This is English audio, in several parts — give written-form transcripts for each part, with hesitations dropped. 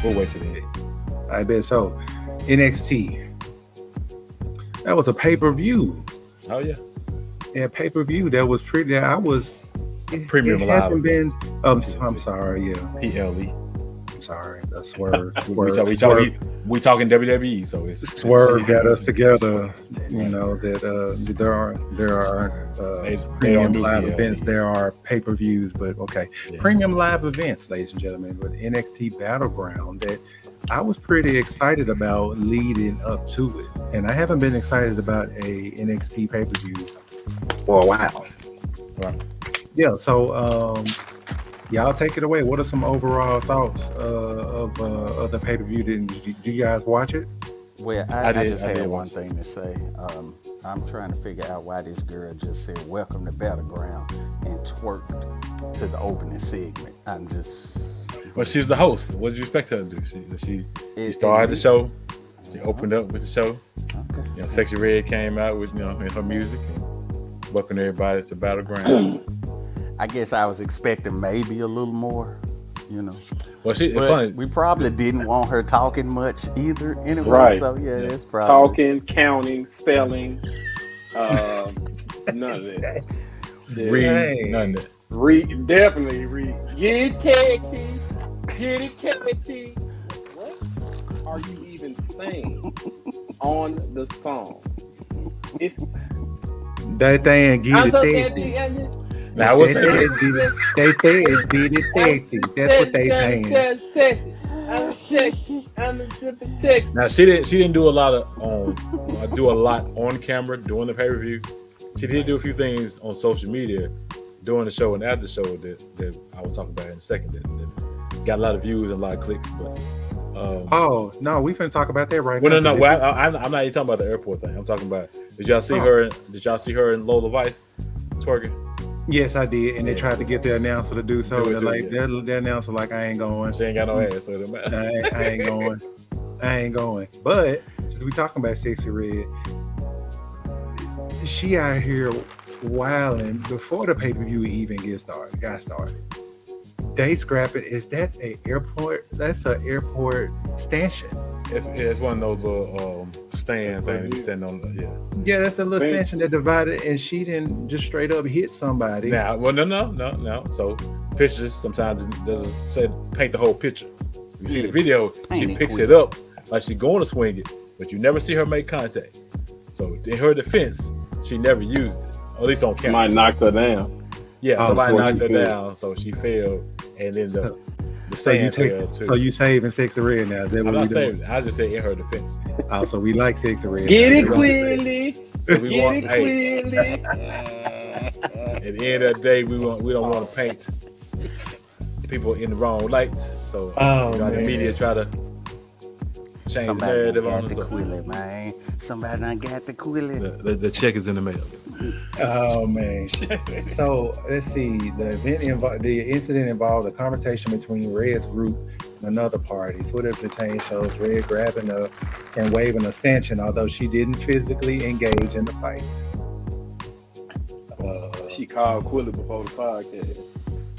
We'll wait till the end. I bet so. NXT. That was a pay-per-view. Oh yeah. Yeah, pay-per-view. That was pretty. I was. Premium it live. Hasn't been. I'm sorry. Yeah. PLE. Sorry, the swerve. We talking WWE, so it's Swerve got us together. You know that there are premium live events. There are pay-per-views, but okay, premium live events, ladies and gentlemen, with NXT Battleground that I was pretty excited about leading up to it, and I haven't been excited about a NXT pay-per-view for a while. Right. Yeah, so y'all take it away. What are some overall thoughts of the pay-per-view? Did you guys watch it? Well, I just had one thing to say. I'm trying to figure out why this girl just said "Welcome to Battleground" and twerked to the opening segment. I'm just. Well, she's the host. What did you expect her to do? She started the show. She opened up with the show. Okay. You know, Sexy Red came out with in her music and welcomed everybody to Battleground. I guess I was expecting maybe a little more, you know. Well, it's but funny. We probably didn't want her talking much either, anyway. Right. So yeah, that's probably talking, counting, spelling, none of that. Read, none of that. Definitely read. Get it catchy. What are you even saying on the song? It's that thing. Get it. Now what's they did it. That's what they saying. Now she didn't do a lot on camera during the pay-per-view. She did do a few things on social media during the show and after the show that I will talk about in a second. That got a lot of views and a lot of clicks, but. Oh no, we finna talk about that right now. No. Well, I'm not even talking about the airport thing. I'm talking about. Did y'all see her? Did y'all see her in Lola Vice twerking? Yes, I did, and they tried to get the announcer to do so. The announcer like, I ain't going. She ain't got no ass, so it don't matter. I ain't going. I ain't going. But since we talking about Sexy Red, she out here wilding before the pay-per-view even got started. They scrap it. Is that an airport? That's an airport stanchion. It's one of those stand things you stand on. Yeah, that's a little stanchion that divided, and she didn't just straight up hit somebody. Now, well, no. So pictures sometimes doesn't say paint the whole picture. You see the video, she picks it up like she's going to swing it, but you never see her make contact. So in her defense, she never used it, or at least on camera. Might knocked her down. Yeah, somebody knocked her down, so she fell, and then the sand fell too. So you saving Sexy Red now? Is that I'm what not we saying. doing? I just say in her defense. Oh, so we like Sexy Red. Get it clearly. At the end of the day, we don't want to paint people in the wrong light. So the media try to change the narrative on us. Somebody done got the quilly. The check is in the mail. Oh man! So let's see. The incident involved a conversation between Red's group and another party. Footage retained shows Red grabbing up and waving a stanchion, although she didn't physically engage in the fight. She called Quilly before the podcast.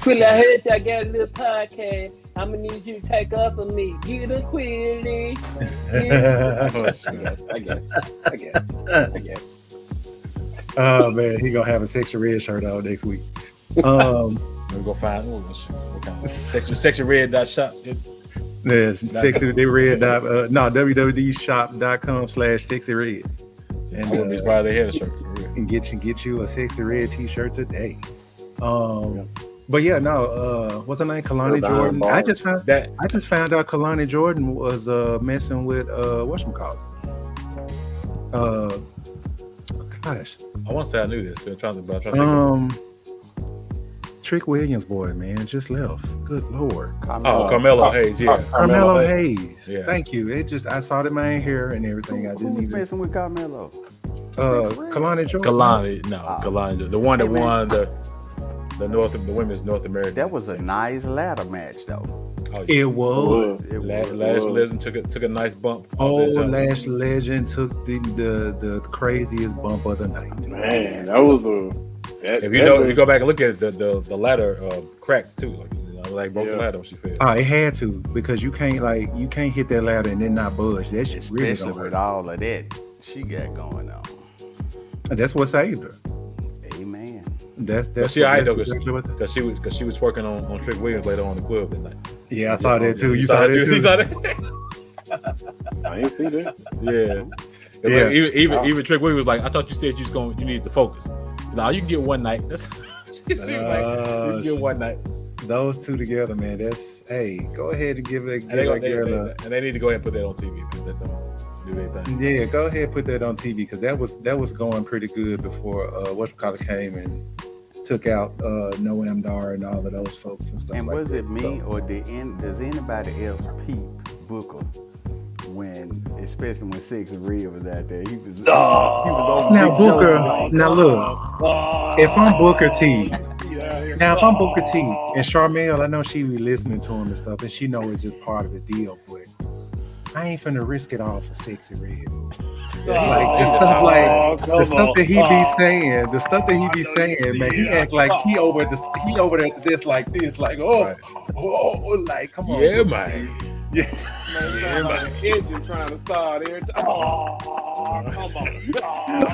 Quilly, I heard y'all got a little podcast. I'm gonna need you to take off of me. Get a Quilly. I guess. Oh man, he gonna have a Sexy Red shirt out next week. We go find what kind of sexy red shop. Yeah, sexy red www.shop.com/sexy red. And it's probably the shirt. And get you a Sexy Red t-shirt today. But yeah, no, what's her name? Kalani Jordan. I just found out Kalani Jordan was messing with whatchamacallit. Gosh. I want to say I knew this. I'm trying to think. Trick Williams' boy, man, just left. Good Lord. Carmelo Hayes, yeah. Carmelo Hayes. Yeah. Thank you. I saw the man hair and everything. Who was messing with Carmelo? Kalani Jordan. Kalani, the one that won the women's North American. That was a nice ladder match, though. Oh, yeah. It was. Lash Legend took a nice bump. Lash Legend took the craziest bump of the night. Man, that was if you go back and look at the ladder crack too. Like, like broke the ladder when she fell. Oh, it had to, because you can't hit that ladder and then not budge. That shit really Especially with all of that she got going on. That's what saved her. Amen. That's she alright though, because she was working on Trick Williams later on in the club that night. Yeah, I saw that too. You saw that too. You saw that? I ain't see that. Yeah. Yeah. Like, even Trick Williams was like, I thought you said you needed to focus. Now you can get one night. That's she was like, you can get one night. Those two together, man. That's go ahead and give it. And they need to go ahead and put that on TV, man. Let them do their thing. Yeah, go ahead and put that on TV, because that was going pretty good before whatchamacallit came and took out Noam Dar and all of those folks and stuff. And like was that. it me or does anybody else peep Booker especially when Sexy Red was out there? He was on now Big Booker. Joseph. Now look, if I'm Booker T, and Charmel, I know she be listening to him and stuff, and she know it's just part of the deal, but I ain't finna risk it all for Sexy Red. Like the stuff that he be saying, man, he act like he over this like this, like like come on, yeah, man. Yeah. Man, engine trying to start every time. Oh, come on.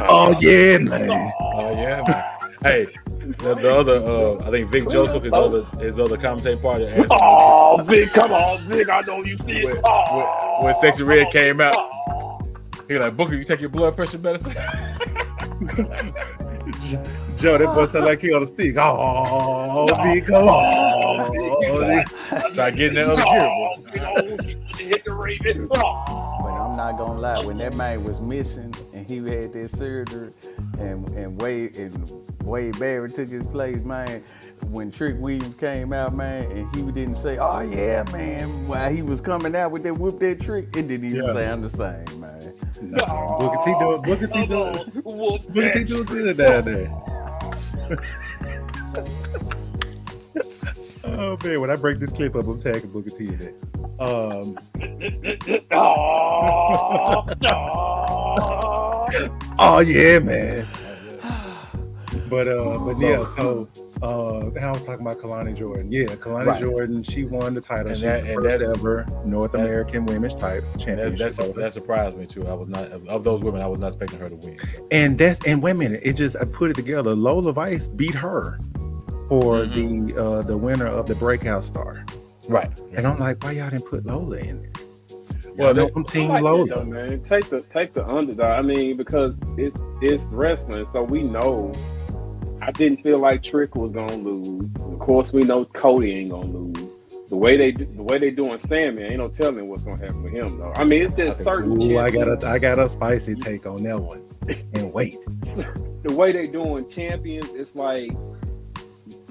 Oh yeah, man. Oh yeah, man. Hey, the other, I think Vic Joseph, his other commentating partner, asked him, Oh, Vic, come on, Vic. I know you see it. When Sexy Red came out, he was like, Booker, you take your blood pressure medicine? Joe, that boy sound like he on a stick. Oh, Vic, come on. Try getting that other gear, boy. Hit the Raven. But I'm not gonna lie, when that man was missing and he had that surgery, and Wade Barrett took his place, man. When Trick Williams came out, man, and he didn't say, "Oh yeah, man," while he was coming out with that whoop that trick, it didn't even sound the same, man. No. Booker T doing good down there. Oh man, when I break this clip up, I'm tagging Booker T in it. Oh yeah, man. But yeah, so I was talking about Kalani Jordan. Yeah, Kalani Jordan, she won the title. She's the first ever North American women's championship. That surprised me too. I was not, of those women, I was not expecting her to win. So. And wait a minute, I put it together. Lola Vice beat her for the winner of the Breakout Star. Right. And I'm like, why y'all didn't put Lola in there? Well, I'm team like Lola. though, man. Take the underdog. I mean, because it's wrestling, so we know. I didn't feel like Trick was gonna lose. Of course, we know Cody ain't gonna lose. The way they doing Sammy, ain't no telling what's gonna happen with him though. I mean, it's just certain. Ooh, I got a spicy take on that one. And wait, the way they doing champions, it's like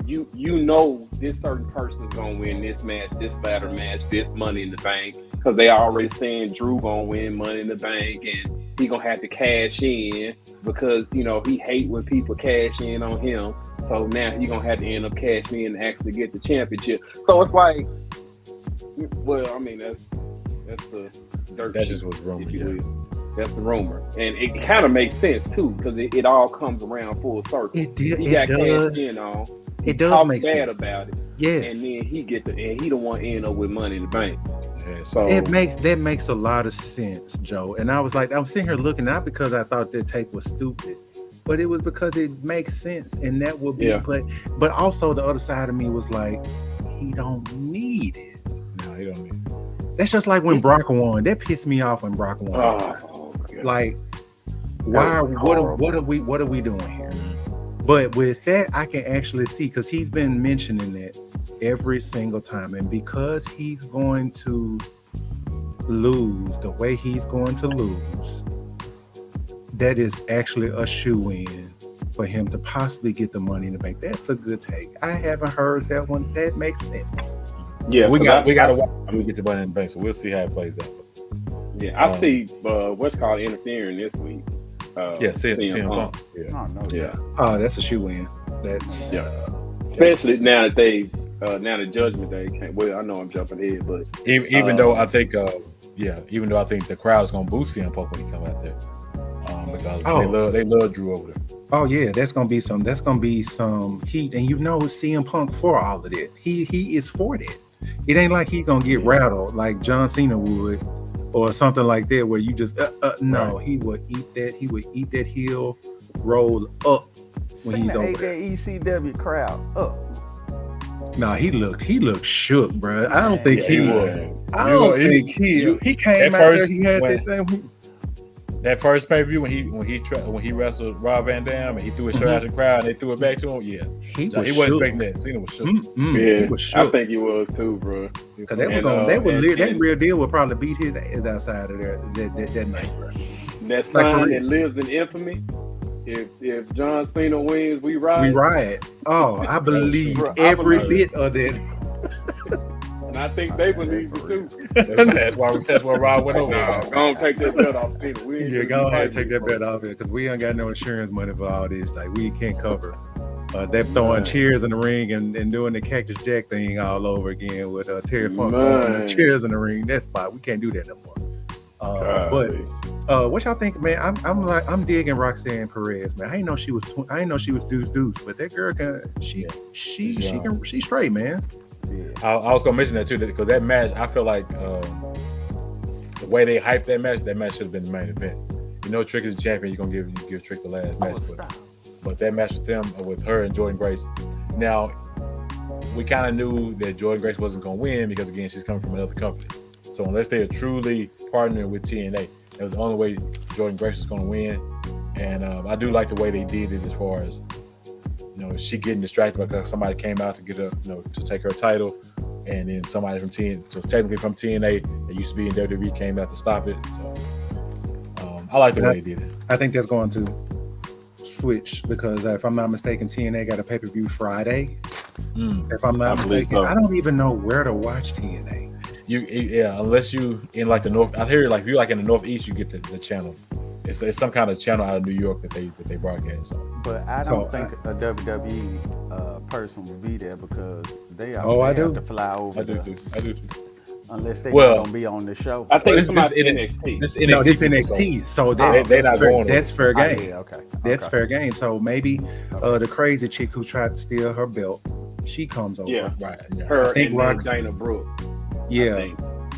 you know this certain person's gonna win this match, this ladder match, this Money in the Bank, because they already saying Drew gonna win Money in the Bank and he gonna have to cash in because he hate when people cash in on him. So now he gonna have to end up cashing in and actually get the championship. So it's like, well, I mean that's the dirt. That's just what's wrong. That's the rumor, and it kind of makes sense too because it all comes around full circle. It got does. cashed in on. It does make bad sense about it. Yes. And then he the one end up with Money in the Bank. Yeah, so that makes a lot of sense, Joe. And I was sitting here looking, not because I thought that take was stupid, but it was because it makes sense, and that would be. But also the other side of me was like, he don't need it. No, he don't need it. That's just like when Brock won. That pissed me off when Brock won. Like, why? What are we doing here? But with that, I can actually see, because he's been mentioning that every single time, and because he's going to lose the way he's going to lose, that is actually a shoe-in for him to possibly get the Money in the Bank. That's a good take. I haven't heard that one. That makes sense. Yeah, we got to watch when we get the Money in the Bank, so we'll see how it plays out. Yeah, I see what's called interfering this week. CM Punk. Oh, that's a shoe-in. Especially now that now the Judgment Day came. Well, I know I'm jumping ahead, but even though I think the crowd's gonna boost CM Punk when he come out there, because they love Drew over there. Oh yeah, that's gonna be some heat, and you know CM Punk for all of that. He is for that. It ain't like he gonna get rattled like John Cena would, or something like that, where you just no, he would eat that. He would eat that heel, roll up when he's over there. that ECW crowd up. No, he looked shook, bro. I don't think he was. I don't think he came out there. He had that thing. That first pay-per-view when he wrestled Rob Van Dam and he threw his shirt out the crowd and they threw it back to him. Yeah, he wasn't expecting that. Cena was shook. Yeah, he was shook. I think he was too, bro. Because that real deal would probably beat his ass outside of there that night, bro. That sign that lives in infamy. If John Cena wins, we ride. We ride. Oh, I believe every bit of that. And I think they believe it too. That's why Rob went over. Go on, take that bet off, Cena. Go ahead and take that bet off here because we ain't got no insurance money for all this. Like we can't cover. They're throwing cheers in the ring and doing the Cactus Jack thing all over again with Terry Funk throwing cheers in the ring. That spot we can't do that no more. But what y'all think, man? I'm digging Roxanne Perez, man. I didn't know she was deuce, but that girl she's straight, man. Yeah. I was gonna mention that too because that match, I feel like the way they hyped that match should have been the main event. You know, Trick is the champion. You're gonna give Trick the last match, but that match with her and Jordan Grace. Now, we kind of knew that Jordan Grace wasn't gonna win because again, she's coming from another company. So unless they are truly partnering with TNA, that was the only way Jordan Grace was gonna win. And I do like the way they did it as far as, you know, she getting distracted because somebody came out to get her, you know, to take her title, and then somebody from TNA, so technically from TNA that used to be in WWE, came out to stop it. So I like the way they did it. I think that's going to switch because if I'm not mistaken, TNA got a pay-per-view Friday. If I'm not mistaken, I don't even know where to watch TNA. Unless you in like the north. I hear like if you like in the Northeast, you get the channel. It's some kind of channel out of New York that they broadcast on. But I don't think a WWE person would be there because they have to fly over. I do too. Unless they're going to be on the show. I think it's NXT. This NXT. So they're not going. That's fair game. That's fair game. So maybe the crazy chick who tried to steal her belt, she comes over. Yeah, right. Yeah. Her and Dana Brooke. Yeah.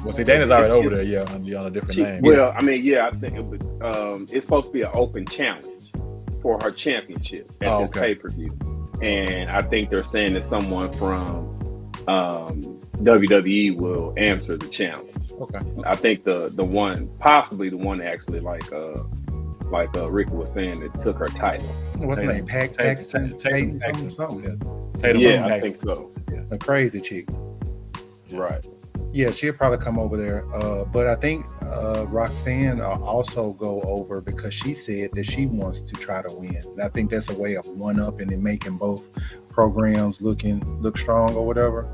Well, see, Dana's already over there, on a different name. Well, I mean, I think it's supposed to be an open challenge for her championship at this pay-per-view. And I think they're saying that someone from WWE will answer the challenge. Okay. I think possibly the one actually like Rick was saying that took her title. What's her name? Paxton? Something. Yeah, I think so. Yeah. A crazy chick. Right. Yeah, she'll probably come over there. But I think Roxanne also go over because she said that she wants to try to win. And I think that's a way of one-upping and making both programs look strong or whatever.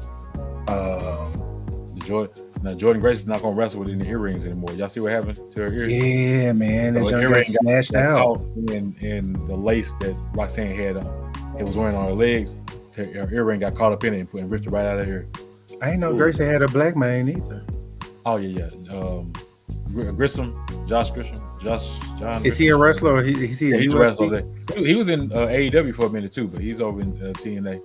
Jordan Grace is not going to wrestle with any earrings anymore. Y'all see what happened to her ears? Yeah, man. The earring got smashed out. And the lace that Roxanne had, it was wearing on her legs. Her earring got caught up in it and ripped it right out of her. I ain't know Gracie had a black man either. Oh yeah. Josh Grisham. Is he a wrestler? Or he's a wrestler. He was in AEW for a minute too, but he's over in TNA.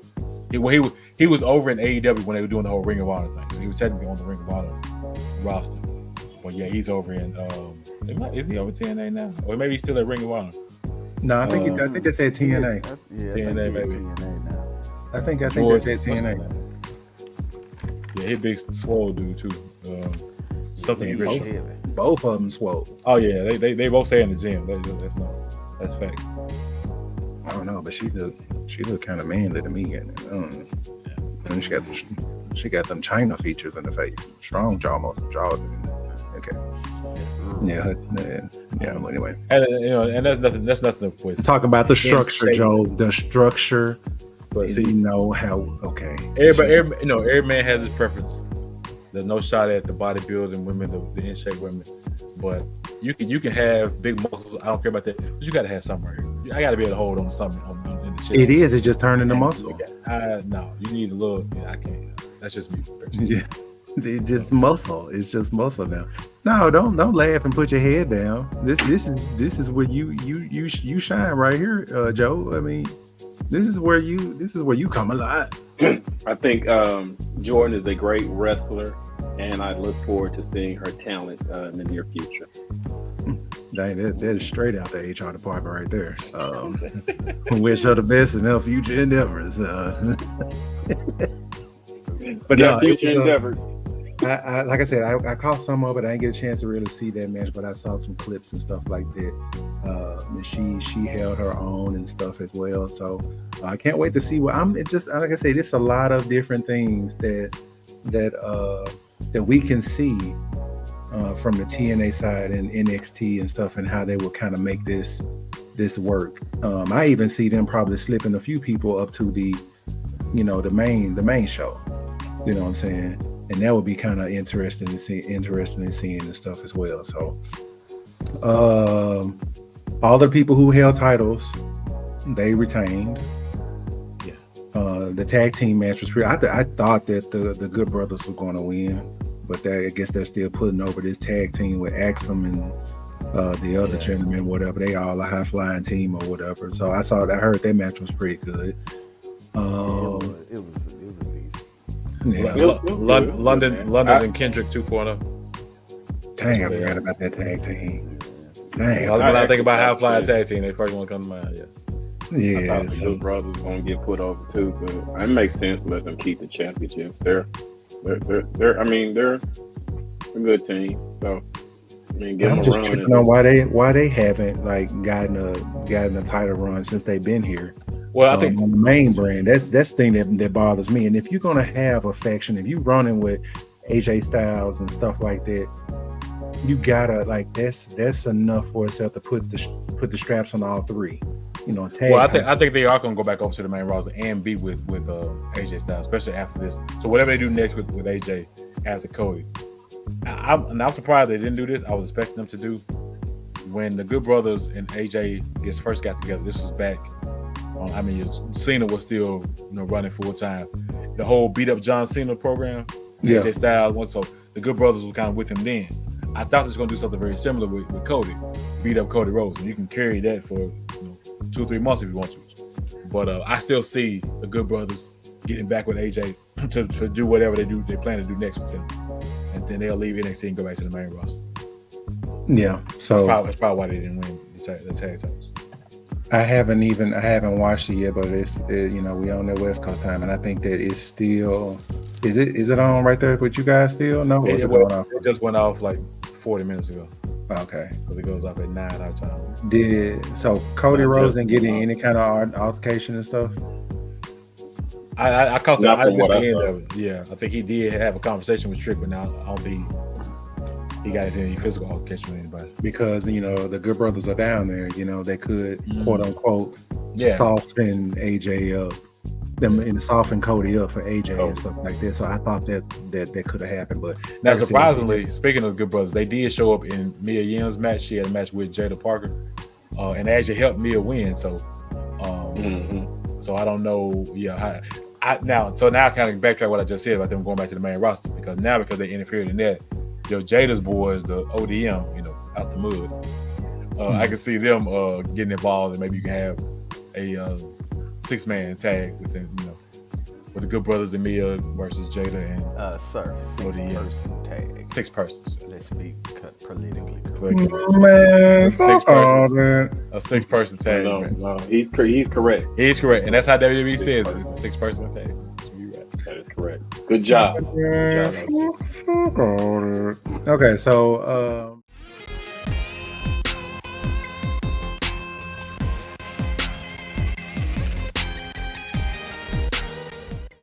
He was over in AEW when they were doing the whole Ring of Honor thing, so he was technically on the Ring of Honor roster. But yeah, he's over in. Is he over TNA now, or maybe he's still at Ring of Honor? No, I think they said TNA. TNA maybe. TNA now. I think they said TNA. Yeah, he big swole dude too. Something both of them swole. Oh yeah, they both stay in the gym. That's facts. I don't know, but she look kind of manly to me. And and she got them China features in the face, strong jaw, okay. Yeah. But anyway, and that's nothing. Talk about the structure, Joe. The structure. But see, every man has his preference. There's no shot at the bodybuilding women, the in shape women, but you can have big muscles. I don't care about that, but you got to have something right here. I got to be able to hold on something in the chest. It is. It's just turning the muscle. No, you need a little. I can't. That's just me. Yeah. It's just muscle. It's just muscle now. No, don't laugh and put your head down. This is where you shine right here, Joe. I mean, this is where you come alive. I think Jordan is a great wrestler, and I look forward to seeing her talent in the near future. Dang, that is straight out the HR department right there. Wish her the best in her future endeavors. But no, future endeavors. I like I said, I caught some of it. I didn't get a chance to really see that match, but I saw some clips and stuff like that. And she held her own and stuff as well. So I can't wait to see what it just like I say, there's a lot of different things that we can see from the TNA side and NXT and stuff, and how they will kind of make this work. I even see them probably slipping a few people up to the main show. You know what I'm saying? And that would be kind of interesting in seeing and stuff as well. So, all the people who held titles, they retained. Yeah. The tag team match was pretty. I thought that the Good Brothers were going to win, but I guess they're still putting over this tag team with Axum and the other gentleman, whatever. They all a high flying team or whatever. So I heard that match was pretty good. It was decent. Yeah. London and Kendrick 2.0. Dang, I forgot about that tag team. Dang, when I think about high flying tag team, they first one come to mind. Yeah. I thought the Good Brothers gonna get put over too, but it makes sense to let them keep the championship. They're a good team. So give I'm them just a run. tripping on why they haven't gotten a title run since they've been here. Well, I think on the main brand, that's the thing that bothers me. And if you're gonna have a faction, if you're running with AJ Styles and stuff like that, you gotta that's enough for itself to put the straps on all three. Tag. Well, I think they are gonna go back over to the main roster and be with AJ Styles, especially after this. So whatever they do next with AJ after Cody, I'm surprised they didn't do this. I was expecting them to do when the Good Brothers and AJ first got together. This was back. Cena was still running full time. The whole beat up John Cena program, AJ Styles was, so the Good Brothers was kind of with him then. I thought they was gonna do something very similar with Cody, beat up Cody Rhodes, and you can carry that for 2 or 3 months if you want to. But I still see the Good Brothers getting back with AJ to do whatever they plan to do next with him, and then they'll leave NXT and go back to the main roster. Yeah, so that's probably why they didn't win the tag titles. I haven't watched it yet, but it's we on that West Coast time, and I think that it's still is it on right there with you guys still? No, it just went off like 40 minutes ago. Okay, because it goes off at 9 our time. So Cody Rhodes didn't get any kind of altercation and stuff? I caught the end of it. Yeah, I think he did have a conversation with Trick, but now I don't think he got into any physical altercation with anybody. Because the Good Brothers are down there. They could quote unquote soften AJ up, and soften Cody up for AJ and stuff like that. So I thought that could have happened. But now, surprisingly, speaking of Good Brothers, they did show up in Mia Yim's match. She had a match with Jada Parker, and actually helped Mia win. So, so I don't know. Yeah, now I kind of backtrack what I just said about them going back to the main roster because they interfered in that. Jada's boys, the ODM, out the mud. I can see them getting involved, and maybe you can have a 6-man tag with them, with the Good Brothers and Mia versus Jada and Surf 6-person tag. 6 persons. Let's be politically correct. Man, a 6-person tag. No, he's correct. He's correct, and that's how WWE says it. It's a 6-person tag. That is correct. Good job. Okay, so